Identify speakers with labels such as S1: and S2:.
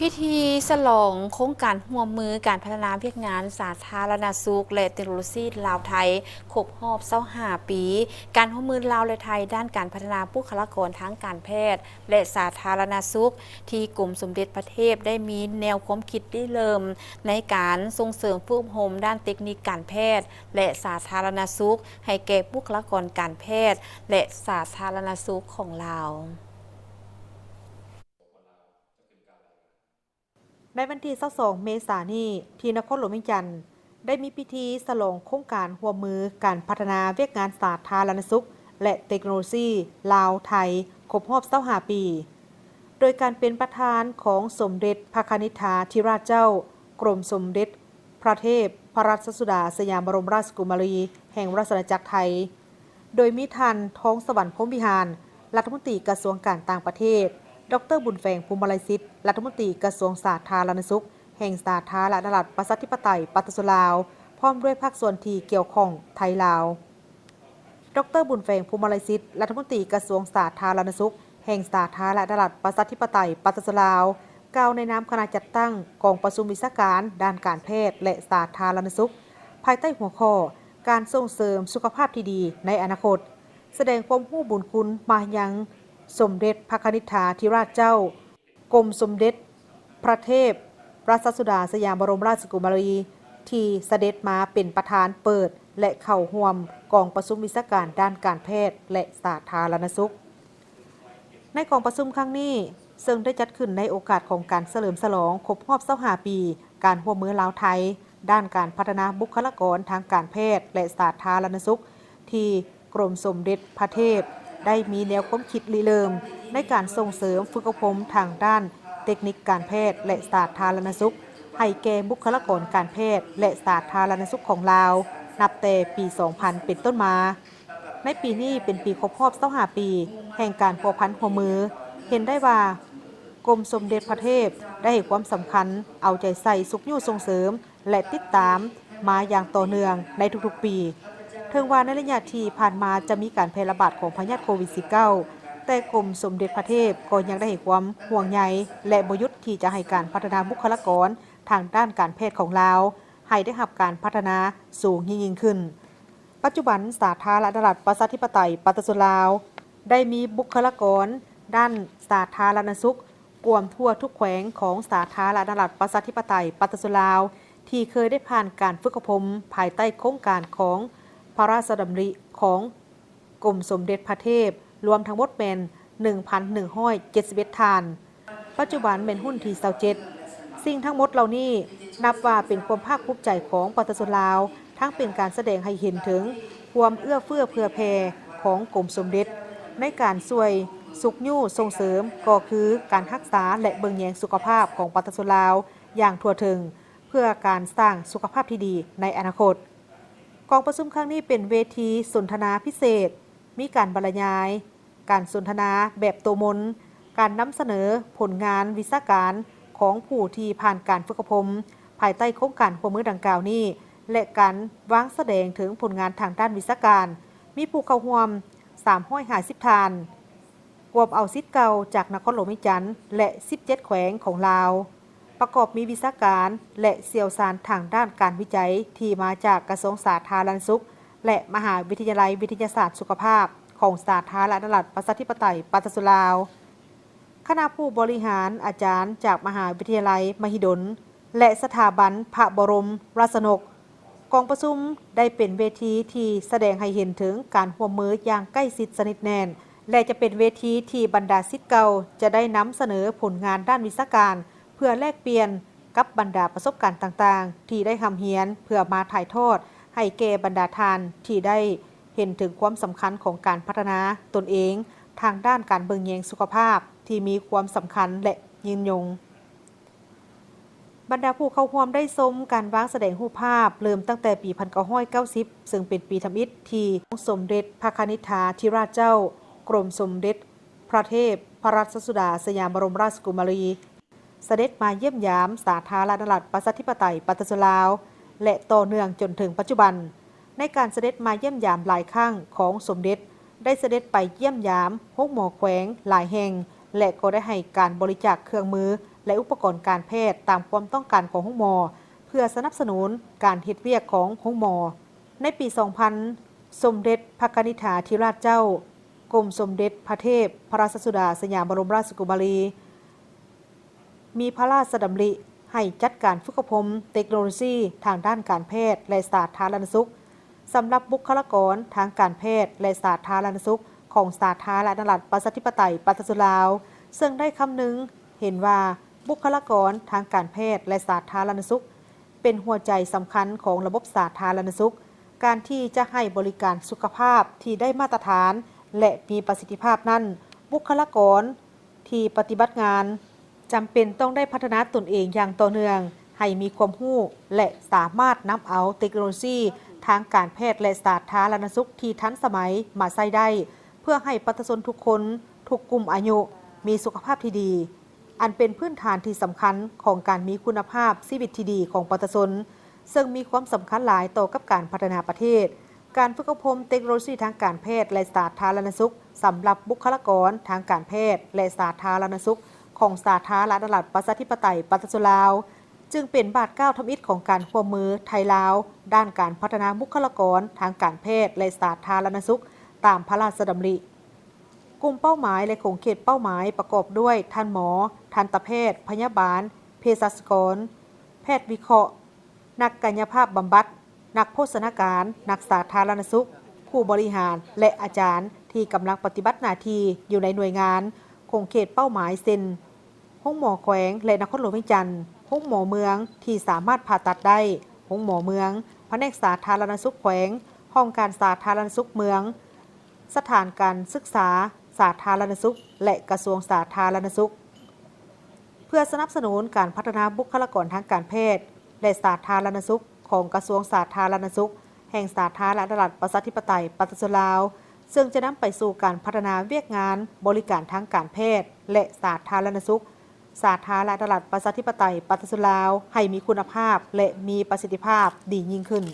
S1: พิธีฉลองโครงการร่วมมือการพัฒนาเวียกงานสาธารณสุขและเทคโนโลยีลาวไทยครบรอบ25 ปีการร่วมมือลาวและไทยด้านการพัฒนาบุคลากรทางการแพทย์และสาธารณสุขที่กรมสมเด็จพระเทพได้มีแนวความคิดริเริ่มในการส่งเสริมฝึกอบรมด้านเทคนิคการแพทย์และสาธารณสุขให้แก่บุคลากรการแพทย์และสาธารณสุขของลาว
S2: ในวันที่22 เมษายนนี้ที่นครหลวงเวียงจันทน์ได้มีพิธีฉลองโครงการร่วมมือการพัฒนาเวียกงานสาธารณสุขและเทคโนโลยีลาวไทยครบรอบ25 ปีโดยการเป็นประธานของสมเด็จพระนิธิธิราชเจ้ากรมสมเด็จพระเทพพระราชสุดาสยามบรมราชกุมารีแห่งราชอาณาจักรไทยโดยมีท่านท้องสวรรค์พรหมวิหารรัฐมนตรีกระทรวงการต่างประเทศดร.บุญแฝงภูมิมาลัยศิษย์รัฐมนตรีกระทรวงสาธารณสุขแห่งสาธารณรัฐประชาธิปไตยปฏิรูปลาวพร้อมด้วยภาคส่วนที่เกี่ยวข้องไทยลาวดร.บุญแฝงภูมิมาลัยศิษย์รัฐมนตรีกระทรวงสาธารณสุขแห่งสาธารณรัฐประชาธิปไตยปฏิรูปลาวกล่าวในนามคณะจัดตั้งกองประชุมวิชาการด้านการแพทย์และสาธารณสุขภายใต้หัวข้อการส่งเสริมสุขภาพที่ดีในอนาคตแสดงความรู้บุญคุณมายังสมเด็จพระนิธิราชเจ้ากรมสมเด็จพระเทพรัชสุดาสยามบรมราชกุมารีที่เสด็จมาเป็นประธานเปิดและเข้าร่วมกองประชุมวิชาการด้านการแพทย์และสาธารณสุขในกองประชุมครั้งนี้ซึ่งได้จัดขึ้นในโอกาสของการเฉลิมฉลองครบรอบ25 ปีการร่วมมือลาวไทยด้านการพัฒนาบุคลากรทางการแพทย์และสาธารณสุขที่กรมสมเด็จพระเทพได้มีแนวความคิดริเริ่มในการส่งเสริมฝึกอบรมทางด้านเทคนิคการแพทย์และสาธารณสุขให้แก่บุคลากรการแพทย์และสาธารณสุขของลาวนับแต่ปี 2000 เป็นต้นมาในปีนี้เป็นปีครบรอบ25 ปีแห่งการพัวพันหัวมือเห็นได้ว่ากรมสมเด็จพระเทพได้ให้ความสำคัญเอาใจใส่สุขยุ่ส่งเสริมและติดตามมาอย่างต่อเนื่องในทุกๆปีถึงว่าในระยะที่ผ่านมาจะมีการแพร่ระบาดของพยาธิโควิด -19 แต่กรมสมเด็จพระเทพก็ยังได้ให้ความห่วงใยและบ่หยุดที่จะให้การพัฒนาบุคลากรทางด้านการแพทย์ของลาวให้ได้รับการพัฒนาสูงยิ่งขึ้นปัจจุบันสาธารณรัฐประชาธิปไตยปฏิรูปลาวได้มีบุคลากรด้านสาธารณสุขกวมทั่วทุกแขวงของสาธารณรัฐประชาธิปไตยปฏิรูปลาวที่เคยได้ผ่านการฝึกอบรมภายใต้โครงการของพระราชดำริของกรมสมเด็จพระเทพรวมทั้งหมดเป็น 1,171 ท่าน ปัจจุบันเป็นหุ้นที่27สิ่งทั้งหมดเหล่านี้นับว่าเป็นความภาคภูมิใจของปตสลาวทั้งเป็นการแสดงให้เห็นถึงความเอื้อเฟื้อเผื่อแผ่ของกรมสมเด็จในการช่วยสุขยู่ส่งเสริมก็คือการรักษาและเบิ่งแยงสุขภาพของปตสลาวอย่างทั่วถึงเพื่อการสร้างสุขภาพที่ดีในอนาคตกองประชุมครั้งนี้เป็นเวทีสนทนาพิเศษมีการบรรยายการสนทนาแบบตัวมนการนำเสนอผลงานวิชาการของผู้ที่ผ่านการฝึกอบรมภายใต้โครงการหัวมือดังกล่าวนี้และการวางแสดงถึงผลงานทางด้านวิชาการมีผู้เข้าร่วม350 ท่านรวมเอาศิษย์เก่าจากนครหลวงเวียงจันทน์และ17แขวงของลาวประกอบมีวิชาการและเชี่ยวชาญทางด้านการวิจัยที่มาจากกระทรวงสาธารณสุขและมหาวิทยาลัยวิทยาศาสตร์สุขภาพของสาธารณรัฐประชาธิปไตยปฏิรูปลาวคณะผู้บริหารอาจารย์จากมหาวิทยาลัยมหิดลและสถาบันพระบรมราชชนกกองประชุมได้เป็นเวทีที่แสดงให้เห็นถึงการร่วมมืออย่างใกล้ชิดสนิทแน่นและจะเป็นเวทีที่บรรดาศิษย์เก่าจะได้นำเสนอผลงานด้านวิชาการเพื่อแลกเปลี่ยนกับบรรดาประสบการณ์ต่างๆที่ได้ทำเรียนเพื่อมาถ่ายทอดให้แก่บรรดาทานที่ได้เห็นถึงความสำคัญของการพัฒนาตนเองทางด้านการเบิ่งแยงสุขภาพที่มีความสำคัญและยืนยงบรรดาผู้เข้าร่วมได้ชมการวางแสดงรูปภาพเริ่มตั้งแต่ปี 1990 ซึ่งเป็นปีทำอิฐที่สมเด็จพระนิธิราชเจ้ากรมสมเด็จพระเทพพระราชสุดาสยามบรมราชกุมารีเสด็จมาเยี่ยมยามสาธารณรัฐประชาธิปไตยปฏิรูปลาวและต่อเนื่องจนถึงปัจจุบันในการเสด็จมาเยี่ยมยามหลายครั้งของสมเด็จได้เสด็จไปเยี่ยมยามโรงหมอแขวงหลายแห่งและก็ได้ให้การบริจาคเครื่องมือ และอุปกรณ์การแพทย์ตามความต้องการของห้องหมอเพื่อสนับสนุนการเฮ็ดเวียกของห้องหมอในปี 2000 สมเด็จพระกนิษฐาธิราชเจ้ากรมสมเด็จพระเทพพระราชสุดาสยามบรมราชกุมารีมีพระราชดำริให้จัดการฝึกอบรมเทคโนโลยีทางด้านการแพทย์และสาธารณสุขสำหรับบุคลากรทางการแพทย์และสาธารณสุขของสาธารณรัฐประชาธิปไตยประชาชนลาวซึ่งได้คำนึงเห็นว่าบุคลากรทางการแพทย์และสาธารณสุขเป็นหัวใจสำคัญของระบบสาธารณสุขการที่จะให้บริการสุขภาพที่ได้มาตรฐานและมีประสิทธิภาพนั้นบุคลากรที่ปฏิบัติงานจำเป็นต้องได้พัฒนาตนเองอย่างต่อเนื่องให้มีความรู้และสามารถนำเอาเทคโนโลยีทางการแพทย์และสาธารณสุขที่ทันสมัยมาใช้ได้เพื่อให้ประชาชนทุกคนทุกกลุ่มอายุมีสุขภาพที่ดีอันเป็นพื้นฐานที่สำคัญของการมีคุณภาพชีวิตที่ดีของประชาชนซึ่งมีความสำคัญหลายต่อกับการพัฒนาประเทศการฝึกอบรมเทคโนโลยีทางการแพทย์และสาธารณสุขสำหรับบุคลากรทางการแพทย์และสาธารณสุขของสาธารณรัฐประชาธิปไตยประชาชนลาวจึงเป็นบาทก้าวทำอิฐของการร่วมมือไทยลาวด้านการพัฒนาบุคลากรทางการแพทย์และสาธารณสุขตามพระราชดำริกลุ่มเป้าหมายและขงเขตเป้าหมายประกอบด้วยทันหมอทันตแพทย์พยาบาลเภสัชกรแพทย์วิเคราะห์นักกายภาพบำบัดนักโภชนาการนักสาธารณสุขผู้บริหารและอาจารย์ที่กำลังปฏิบัติหน้าที่อยู่ในหน่วยงานคงเขตเป้าหมายเซ็นห้องหมอแขวงและนครหลวงเวียงจันทน์ห้องหมอเมืองที่สามารถผ่าตัดได้ห้องหมอเมืองแผนกสาธารณสุขแขวงห้องการสาธารณสุขเมืองสถานการศึกษาสาธารณสุขและกระทรวงสาธารณสุขเพื่อสนับสนุนการพัฒนาบุคลากรทางการแพทย์และสาธารณสุขของกระทรวงสาธารณสุขแห่งสาธารณรัฐประชาธิปไตยประชาชนลาวซึ่งจะนำไปสู่การพัฒนาเวียกงานบริการทางการแพทย์และสาธารณสุขสาธารณรัฐประชาธิปไตยประชาชนลาวให้มีคุณภาพและมีประสิทธิภาพดียิ่งขึ้น